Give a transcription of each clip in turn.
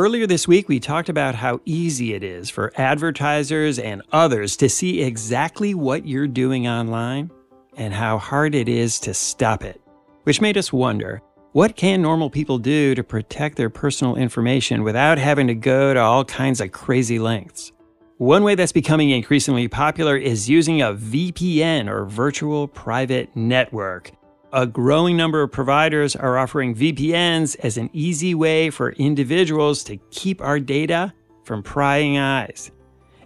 Earlier this week, we talked about how easy it is for advertisers and others to see exactly what you're doing online and how hard it is to stop it, which made us wonder, what can normal people do to protect their personal information without having to go to all kinds of crazy lengths? One way that's becoming increasingly popular is using a VPN, or virtual private network. A growing number of providers are offering VPNs as an easy way for individuals to keep our data from prying eyes.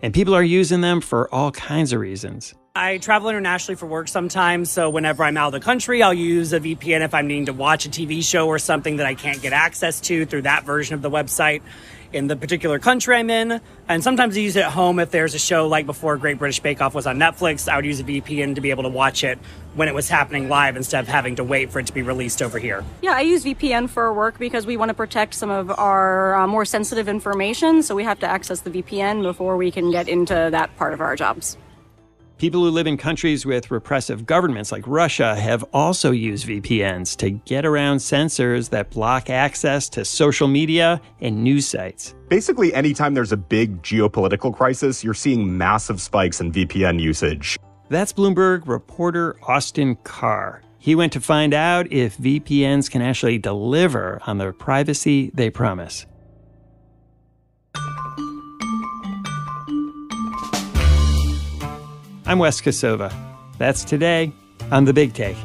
And people are using them for all kinds of reasons. I travel internationally for work sometimes, so whenever I'm out of the country, I'll use a VPN if I'm needing to watch a TV show or something that I can't get access to through that version of the website in the particular country I'm in. And sometimes I use it at home if there's a show like before Great British Bake Off was on Netflix. I would use a VPN to be able to watch it when it was happening live instead of having to wait for it to be released over here. Yeah, I use VPN for work because we want to protect some of our more sensitive information, so we have to access the VPN before we can get into that part of our jobs. People who live in countries with repressive governments like Russia have also used VPNs to get around censors that block access to social media and news sites. Basically, anytime there's a big geopolitical crisis, you're seeing massive spikes in VPN usage. That's Bloomberg reporter Austin Carr. He went to find out if VPNs can actually deliver on the privacy they promise. I'm Wes Kosova. That's today on The Big Take.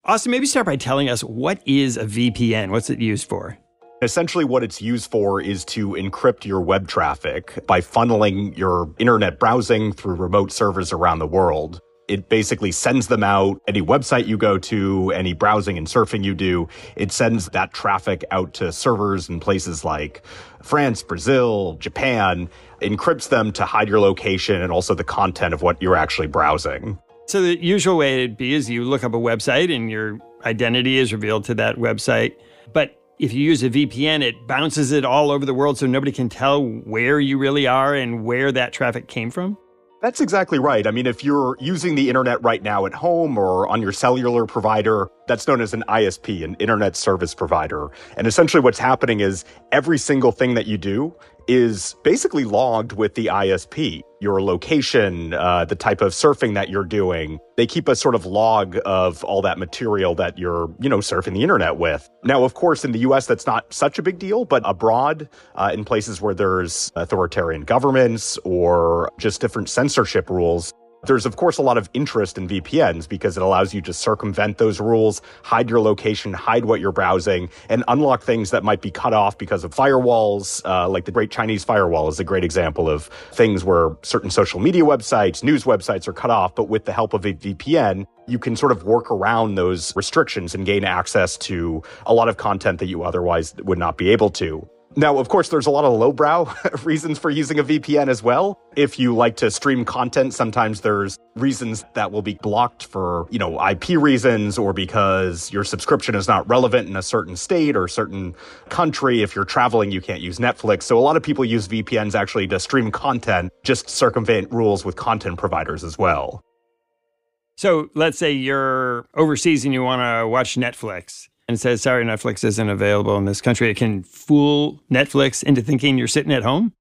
Austin, maybe start by telling us, what is a VPN? What's it used for? Essentially, what it's used for is to encrypt your web traffic by funneling your internet browsing through remote servers around the world. It basically sends them out. Any website you go to, any browsing and surfing you do, it sends that traffic out to servers in places like France, Brazil, Japan, encrypts them to hide your location and also the content of what you're actually browsing. So the usual way it'd be is you look up a website and your identity is revealed to that website. But if you use a VPN, it bounces it all over the world so nobody can tell where you really are and where that traffic came from? That's exactly right. I mean, if you're using the internet right now at home or on your cellular provider, that's known as an ISP, an internet service provider. And essentially what's happening is every single thing that you do is basically logged with the ISP. Your location, the type of surfing that you're doing. They keep a sort of log of all that material that you're, surfing the internet with. Now, of course, in the US, that's not such a big deal, but abroad, in places where there's authoritarian governments or just different censorship rules, there's, of course, a lot of interest in VPNs because it allows you to circumvent those rules, hide your location, hide what you're browsing, and unlock things that might be cut off because of firewalls. Like the Great Chinese Firewall is a great example of things where certain social media websites, news websites are cut off, but with the help of a VPN, you can sort of work around those restrictions and gain access to a lot of content that you otherwise would not be able to. Now, of course, there's a lot of lowbrow reasons for using a VPN as well. If you like to stream content, sometimes there's reasons that will be blocked for, IP reasons or because your subscription is not relevant in a certain state or certain country. If you're traveling, you can't use Netflix. So a lot of people use VPNs actually to stream content, just circumvent rules with content providers as well. So let's say you're overseas and you want to watch Netflix. And says, sorry, Netflix isn't available in this country. It can fool Netflix into thinking you're sitting at home?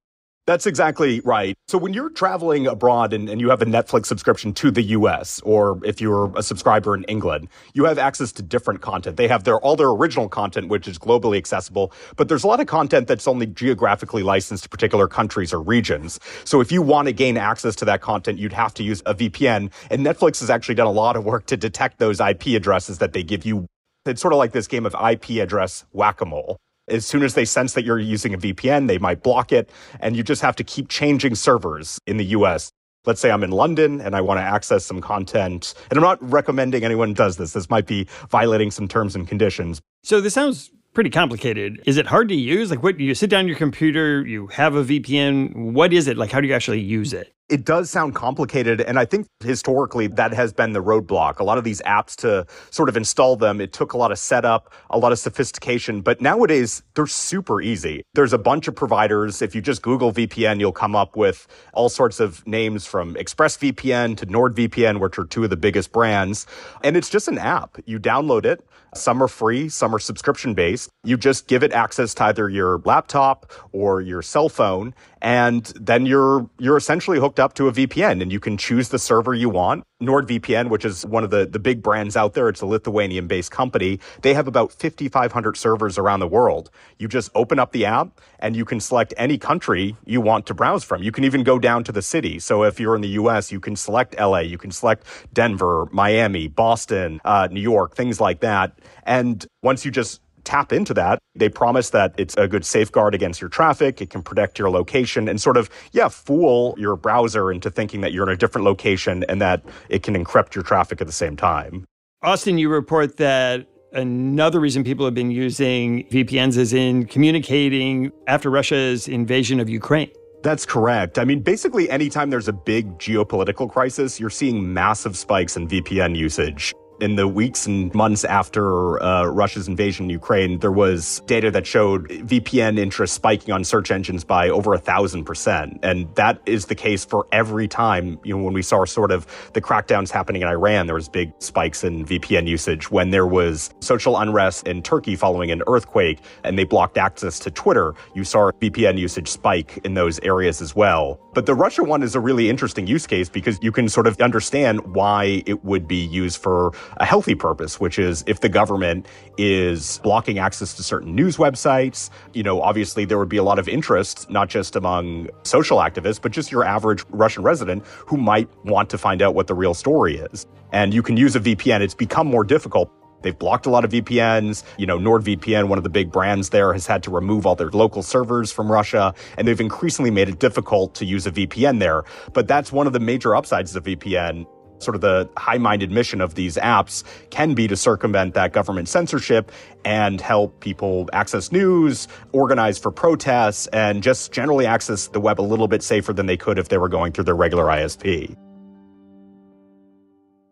That's exactly right. So when you're traveling abroad and you have a Netflix subscription to the US, or if you're a subscriber in England, you have access to different content. They have all their original content, which is globally accessible, but there's a lot of content that's only geographically licensed to particular countries or regions. So if you want to gain access to that content, you'd have to use a VPN. And Netflix has actually done a lot of work to detect those IP addresses that they give you. It's sort of like this game of IP address whack-a-mole. As soon as they sense that you're using a VPN, they might block it, and you just have to keep changing servers in the US. Let's say I'm in London and I want to access some content, and I'm not recommending anyone does this. This might be violating some terms and conditions. So this sounds pretty complicated. Is it hard to use? Like, what, you sit down your computer, you have a VPN. What is it? Like, how do you actually use it? It does sound complicated, and I think historically that has been the roadblock. A lot of these apps, to sort of install them, it took a lot of setup, a lot of sophistication, but nowadays they're super easy. There's a bunch of providers. If you just Google VPN, you'll come up with all sorts of names from ExpressVPN to NordVPN, which are two of the biggest brands. And it's just an app. You download it. Some are free, some are subscription-based. You just give it access to either your laptop or your cell phone, and then you're essentially hooked up to a VPN, and you can choose the server you want. NordVPN, which is one of the big brands out there, it's a Lithuanian-based company. They have about 5,500 servers around the world. You just open up the app, and you can select any country you want to browse from. You can even go down to the city. So if you're in the U.S., you can select L.A., you can select Denver, Miami, Boston, New York, things like that. And once you just tap into that, they promise that it's a good safeguard against your traffic. It can protect your location and sort of, fool your browser into thinking that you're in a different location and that it can encrypt your traffic at the same time. Austin, you report that another reason people have been using VPNs is in communicating after Russia's invasion of Ukraine. That's correct. I mean, basically, anytime there's a big geopolitical crisis, you're seeing massive spikes in VPN usage. In the weeks and months after Russia's invasion of Ukraine, there was data that showed VPN interest spiking on search engines by over 1,000%. And that is the case for every time, when we saw sort of the crackdowns happening in Iran, there was big spikes in VPN usage. When there was social unrest in Turkey following an earthquake and they blocked access to Twitter, you saw VPN usage spike in those areas as well. But the Russia one is a really interesting use case because you can sort of understand why it would be used for a healthy purpose, which is if the government is blocking access to certain news websites, obviously there would be a lot of interest, not just among social activists, but just your average Russian resident who might want to find out what the real story is. And you can use a VPN. It's become more difficult. They've blocked a lot of VPNs. NordVPN, one of the big brands there, has had to remove all their local servers from Russia, and they've increasingly made it difficult to use a VPN there. But that's one of the major upsides of VPN. Sort of the high-minded mission of these apps can be to circumvent that government censorship and help people access news, organize for protests, and just generally access the web a little bit safer than they could if they were going through their regular ISP.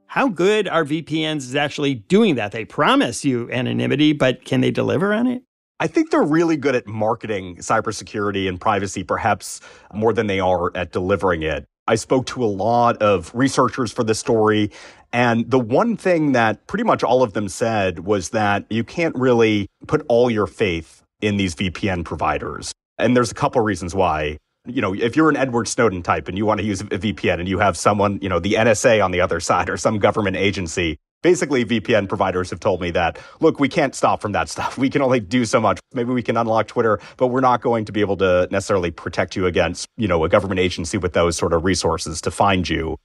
How good are VPNs actually doing that? They promise you anonymity, but can they deliver on it? I think they're really good at marketing cybersecurity and privacy, perhaps more than they are at delivering it. I spoke to a lot of researchers for this story, and the one thing that pretty much all of them said was that you can't really put all your faith in these VPN providers. And there's a couple reasons why. If you're an Edward Snowden type and you want to use a VPN and you have someone, the NSA on the other side or some government agency, basically VPN providers have told me that, look, we can't stop from that stuff. We can only do so much. Maybe we can unlock Twitter, but we're not going to be able to necessarily protect you against, a government agency with those sort of resources to find you.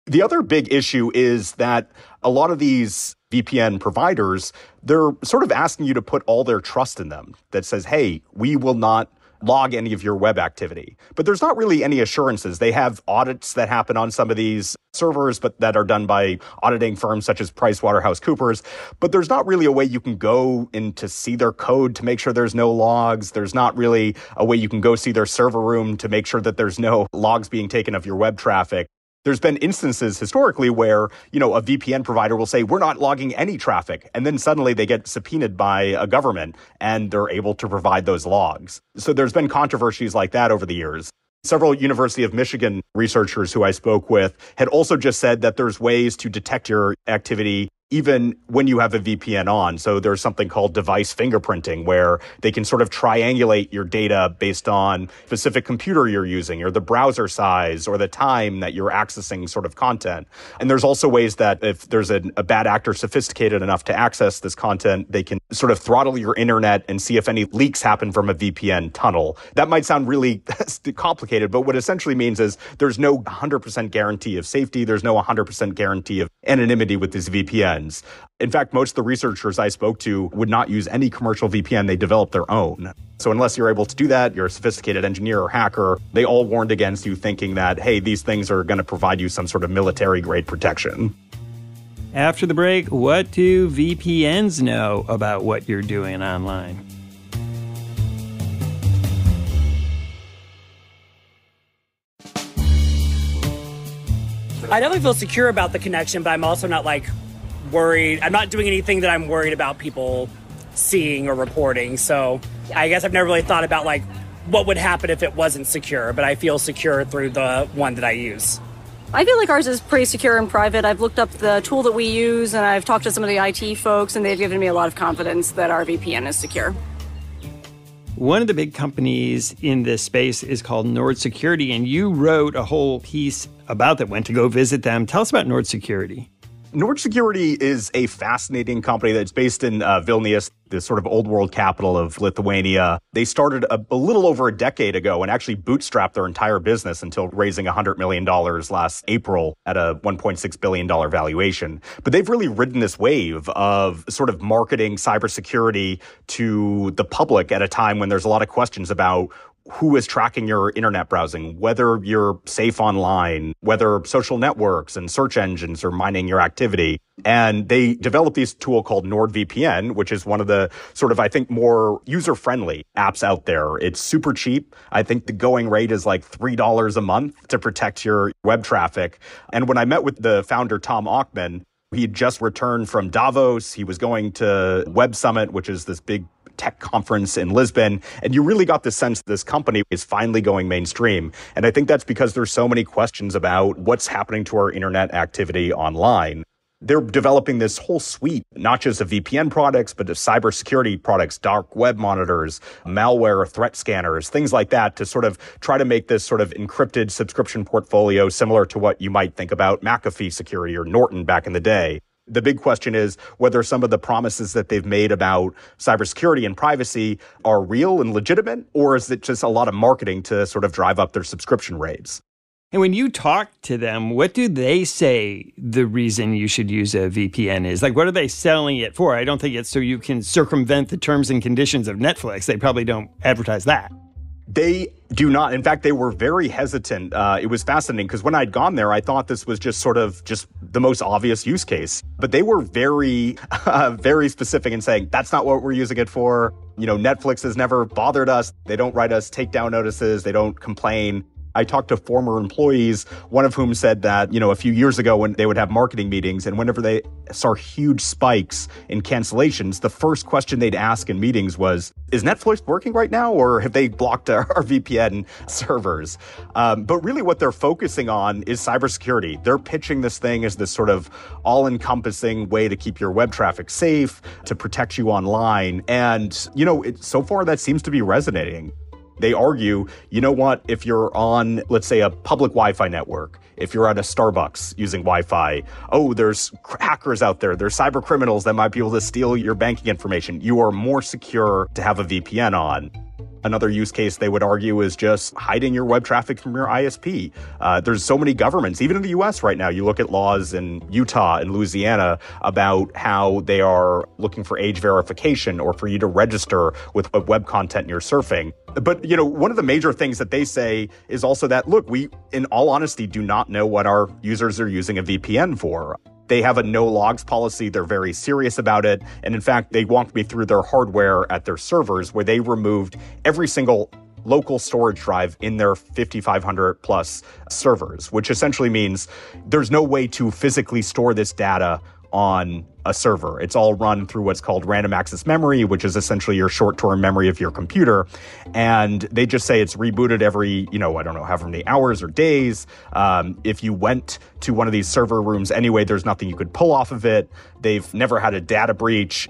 The other big issue is that a lot of these VPN providers, they're sort of asking you to put all their trust in them that says, hey, we will not log any of your web activity. But there's not really any assurances. They have audits that happen on some of these servers, but that are done by auditing firms such as PricewaterhouseCoopers. But there's not really a way you can go in to see their code to make sure there's no logs. There's not really a way you can go see their server room to make sure that there's no logs being taken of your web traffic. There's been instances historically where, a VPN provider will say, we're not logging any traffic. And then suddenly they get subpoenaed by a government and they're able to provide those logs. So there's been controversies like that over the years. Several University of Michigan researchers who I spoke with had also just said that there's ways to detect your activity even when you have a VPN on. So there's something called device fingerprinting where they can sort of triangulate your data based on specific computer you're using or the browser size or the time that you're accessing sort of content. And there's also ways that if there's a bad actor sophisticated enough to access this content, they can sort of throttle your internet and see if any leaks happen from a VPN tunnel. That might sound really complicated, but what it essentially means is there's no 100% guarantee of safety. There's no 100% guarantee of anonymity with these VPNs. In fact, most of the researchers I spoke to would not use any commercial VPN. They develop their own. So unless you're able to do that, you're a sophisticated engineer or hacker, they all warned against you thinking that, hey, these things are going to provide you some sort of military-grade protection. After the break, what do VPNs know about what you're doing online? I definitely feel secure about the connection, but I'm also not like worried. I'm not doing anything that I'm worried about people seeing or reporting. So I guess I've never really thought about like what would happen if it wasn't secure, but I feel secure through the one that I use. I feel like ours is pretty secure and private. I've looked up the tool that we use, and I've talked to some of the IT folks, and they've given me a lot of confidence that our VPN is secure. One of the big companies in this space is called Nord Security, and you wrote a whole piece about that, went to go visit them. Tell us about Nord Security. Nord Security is a fascinating company that's based in Vilnius, the sort of old world capital of Lithuania. They started a little over a decade ago and actually bootstrapped their entire business until raising $100 million last April at a $1.6 billion valuation. But they've really ridden this wave of sort of marketing cybersecurity to the public at a time when there's a lot of questions about who is tracking your internet browsing, whether you're safe online, whether social networks and search engines are mining your activity. And they developed this tool called NordVPN, which is one of the sort of, I think, more user-friendly apps out there. It's super cheap. I think the going rate is like $3 a month to protect your web traffic. And when I met with the founder, Tom Ochman, he had just returned from Davos. He was going to Web Summit, which is this big tech conference in Lisbon. And you really got the sense this company is finally going mainstream. And I think that's because there's so many questions about what's happening to our internet activity online. They're developing this whole suite, not just of VPN products, but of cybersecurity products, dark web monitors, malware, threat scanners, things like that, to sort of try to make this sort of encrypted subscription portfolio similar to what you might think about McAfee Security or Norton back in the day. The big question is whether some of the promises that they've made about cybersecurity and privacy are real and legitimate, or is it just a lot of marketing to sort of drive up their subscription rates? And when you talk to them, what do they say the reason you should use a VPN is? Like, what are they selling it for? I don't think it's so you can circumvent the terms and conditions of Netflix. They probably don't advertise that. They do not. In fact, they were very hesitant. It was fascinating because when I'd gone there, I thought this was just sort of just the most obvious use case. But they were very, very specific in saying, that's not what we're using it for. You know, Netflix has never bothered us. They don't write us takedown notices. They don't complain. I talked to former employees, one of whom said that, you know, a few years ago when they would have marketing meetings and whenever they saw huge spikes in cancellations, the first question they'd ask in meetings was, is Netflix working right now or have they blocked our VPN servers? But really what they're focusing on is cybersecurity. They're pitching this thing as this sort of all-encompassing way to keep your web traffic safe, to protect you online. And, you know, so far that seems to be resonating. They argue, you know what, if you're on, let's say, a public Wi-Fi network, if you're at a Starbucks using Wi-Fi, oh, there's hackers out there, there's cyber criminals that might be able to steal your banking information. You are more secure to have a VPN on. Another use case they would argue is just hiding your web traffic from your ISP. There's so many governments, even in the US right now, you look at laws in Utah and Louisiana about how they are looking for age verification or for you to register with what web content you're surfing. But, you know, one of the major things that they say is also that, look, we, in all honesty, do not know what our users are using a VPN for. They have a no logs policy. They're very serious about it. And in fact, they walked me through their hardware at their servers where they removed every single local storage drive in their 5,500 plus servers, which essentially means there's no way to physically store this data on a server. It's all run through what's called random access memory, which is essentially your short-term memory of your computer. And they just say it's rebooted every, you know, I don't know, however many hours or days. If you went to one of these server rooms anyway, there's nothing you could pull off of it. They've never had a data breach.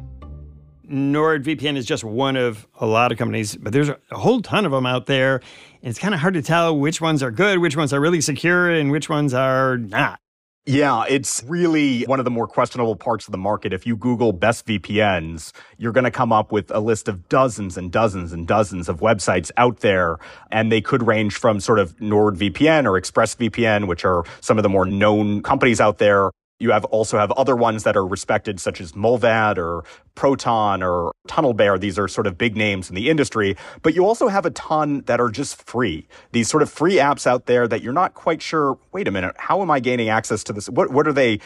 NordVPN is just one of a lot of companies, but there's a whole ton of them out there. And it's kind of hard to tell which ones are good, which ones are really secure, and which ones are not. Yeah, it's really one of the more questionable parts of the market. If you Google best VPNs, you're going to come up with a list of dozens and dozens and dozens of websites out there. And they could range from sort of NordVPN or ExpressVPN, which are some of the more known companies out there. You also have other ones that are respected, such as Mullvad or Proton or TunnelBear. These are sort of big names in the industry. But you also have a ton that are just free. These sort of free apps out there that you're not quite sure, wait a minute, how am I gaining access to this? What are they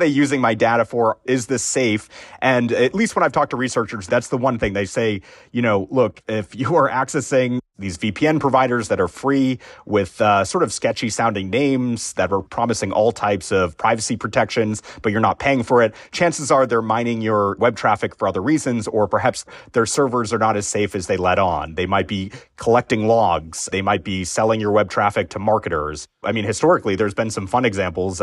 using my data for? Is this safe? And at least when I've talked to researchers, that's the one thing they say, you know, look, if you are accessing these VPN providers that are free with sort of sketchy sounding names that are promising all types of privacy protections, but you're not paying for it. Chances are they're mining your web traffic for other reasons, or perhaps their servers are not as safe as they let on. They might be collecting logs. They might be selling your web traffic to marketers. I mean, historically, there's been some fun examples.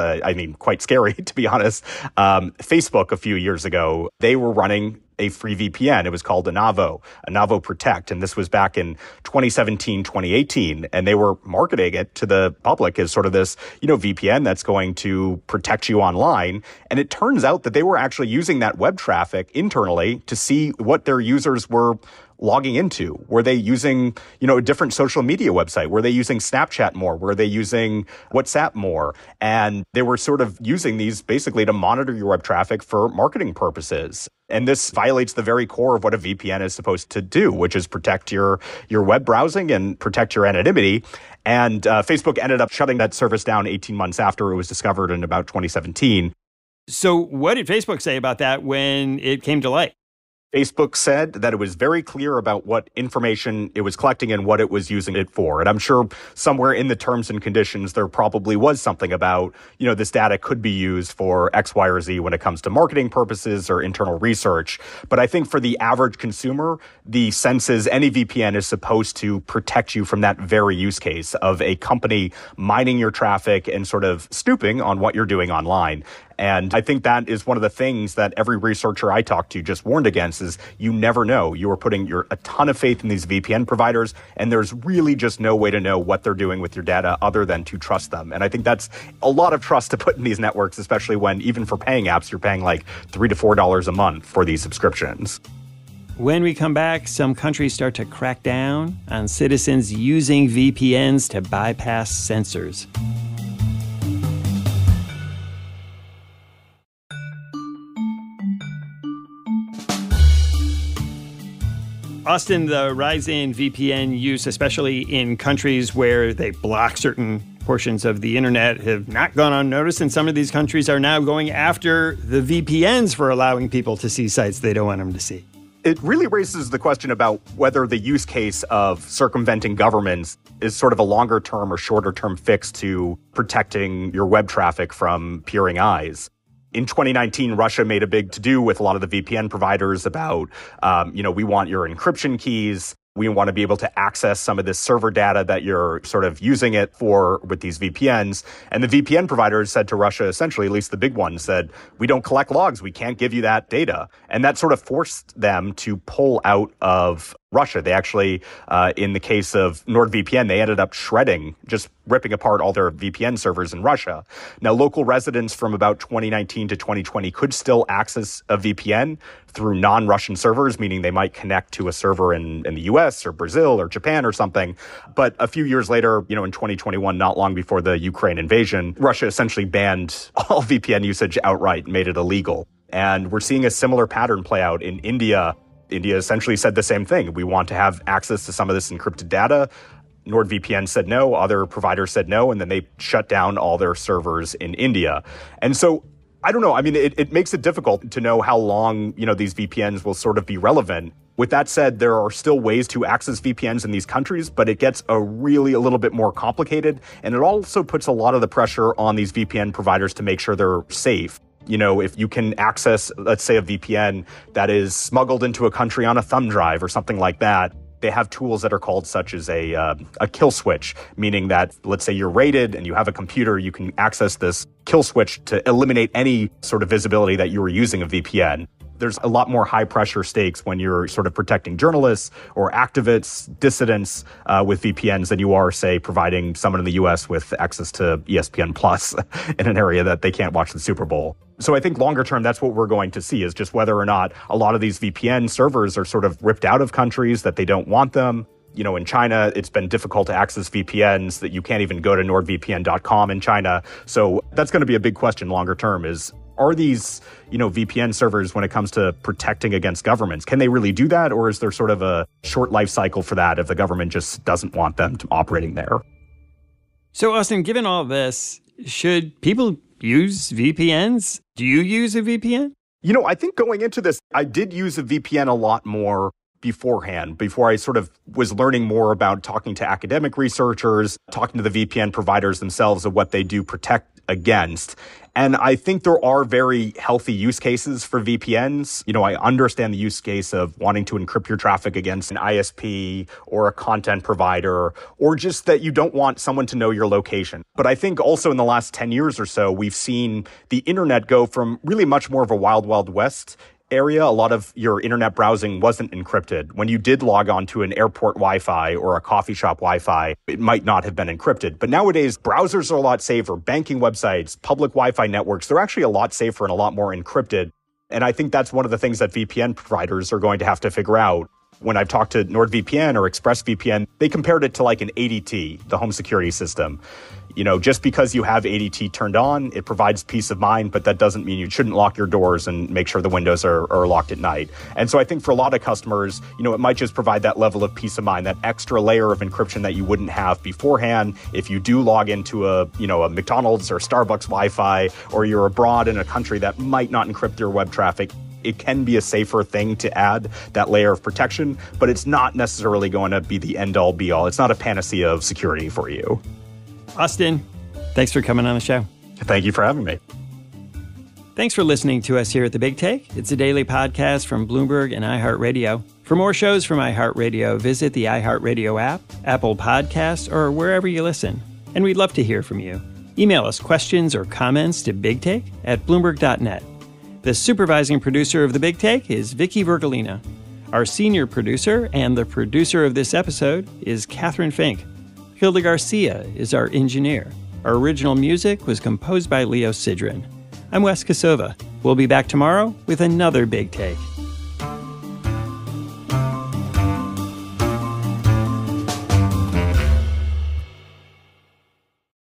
Quite scary, to be honest. Facebook a few years ago, they were running a free VPN. It was called Anavo Protect. And this was back in 2017, 2018. And they were marketing it to the public as sort of this, VPN that's going to protect you online. And it turns out that they were actually using that web traffic internally to see what their users were logging into. Were they using, a different social media website? Were they using Snapchat more? Were they using WhatsApp more? And they were sort of using these basically to monitor your web traffic for marketing purposes. And this violates the very core of what a VPN is supposed to do, which is protect your web browsing and protect your anonymity. And Facebook ended up shutting that service down 18 months after it was discovered in about 2017. So what did Facebook say about that when it came to light? Facebook said that it was very clear about what information it was collecting and what it was using it for. And I'm sure somewhere in the terms and conditions, there probably was something about, this data could be used for X, Y, or Z when it comes to marketing purposes or internal research. But I think for the average consumer, the sense is any VPN is supposed to protect you from that very use case of a company mining your traffic and sort of snooping on what you're doing online. And I think that is one of the things that every researcher I talked to just warned against is you never know. You are putting a ton of faith in these VPN providers, and there's really just no way to know what they're doing with your data other than to trust them. And I think that's a lot of trust to put in these networks, especially when even for paying apps, you're paying like $3 to $4 a month for these subscriptions. When we come back, some countries start to crack down on citizens using VPNs to bypass censors. Austin, the rise in VPN use, especially in countries where they block certain portions of the internet, have not gone unnoticed, and some of these countries are now going after the VPNs for allowing people to see sites they don't want them to see. It really raises the question about whether the use case of circumventing governments is sort of a longer term or shorter term fix to protecting your web traffic from peering eyes. In 2019, Russia made a big to-do with a lot of the VPN providers about, we want your encryption keys. We want to be able to access some of this server data that you're sort of using it for with these VPNs. And the VPN providers said to Russia, essentially, at least the big ones, said, we don't collect logs. We can't give you that data. And that sort of forced them to pull out of Russia. They actually, in the case of NordVPN, they ended up just ripping apart all their VPN servers in Russia. Now, local residents from about 2019 to 2020 could still access a VPN through non-Russian servers, meaning they might connect to a server in the US or Brazil or Japan or something. But a few years later, in 2021, not long before the Ukraine invasion, Russia essentially banned all VPN usage outright and made it illegal. And we're seeing a similar pattern play out in India. India essentially said the same thing. We want to have access to some of this encrypted data. NordVPN said no, other providers said no, and then they shut down all their servers in India. And so, I don't know. I mean, it makes it difficult to know how long, these VPNs will sort of be relevant. With that said, there are still ways to access VPNs in these countries, but it gets a little bit more complicated. And it also puts a lot of the pressure on these VPN providers to make sure they're safe. If you can access, let's say, a VPN that is smuggled into a country on a thumb drive or something like that, they have tools that are called such as a kill switch, meaning that, let's say you're raided and you have a computer, you can access this kill switch to eliminate any sort of visibility that you were using a VPN. There's a lot more high pressure stakes when you're sort of protecting journalists or activists, dissidents with VPNs than you are, say, providing someone in the US with access to ESPN Plus in an area that they can't watch the Super Bowl. So I think longer term, that's what we're going to see, is just whether or not a lot of these VPN servers are sort of ripped out of countries that they don't want them. In China, it's been difficult to access VPNs, that you can't even go to nordvpn.com in China. So that's going to be a big question longer term is, are these, VPN servers, when it comes to protecting against governments, can they really do that? Or is there sort of a short life cycle for that if the government just doesn't want them to operating there? So, Austin, given all this, should people use VPNs? Do you use a VPN? I think going into this, I did use a VPN a lot more beforehand, before I sort of was learning more about talking to academic researchers, talking to the VPN providers themselves of what they do protect against. And I think there are very healthy use cases for VPNs. I understand the use case of wanting to encrypt your traffic against an ISP or a content provider, or just that you don't want someone to know your location. But I think also in the last 10 years or so, we've seen the internet go from really much more of a wild, wild west area. A lot of your internet browsing wasn't encrypted. When you did log on to an airport Wi-Fi or a coffee shop Wi-Fi, it might not have been encrypted. But nowadays, browsers are a lot safer. Banking websites, public Wi-Fi networks, they're actually a lot safer and a lot more encrypted. And I think that's one of the things that VPN providers are going to have to figure out. When I've talked to NordVPN or ExpressVPN, they compared it to like an ADT, the home security system. Just because you have ADT turned on, it provides peace of mind, but that doesn't mean you shouldn't lock your doors and make sure the windows are locked at night. And so I think for a lot of customers, it might just provide that level of peace of mind, that extra layer of encryption that you wouldn't have beforehand. If you do log into a McDonald's or Starbucks Wi-Fi, or you're abroad in a country that might not encrypt your web traffic, it can be a safer thing to add that layer of protection, but it's not necessarily going to be the end-all be-all. It's not a panacea of security for you. Austin, thanks for coming on the show. Thank you for having me. Thanks for listening to us here at The Big Take. It's a daily podcast from Bloomberg and iHeartRadio. For more shows from iHeartRadio, visit the iHeartRadio app, Apple Podcasts, or wherever you listen. And we'd love to hear from you. Email us questions or comments to bigtake@bloomberg.net. The supervising producer of The Big Take is Vicky Vergolina. Our senior producer and the producer of this episode is Catherine Fink. Hilda Garcia is our engineer. Our original music was composed by Leo Sidran. I'm Wes Kosova. We'll be back tomorrow with another Big Take.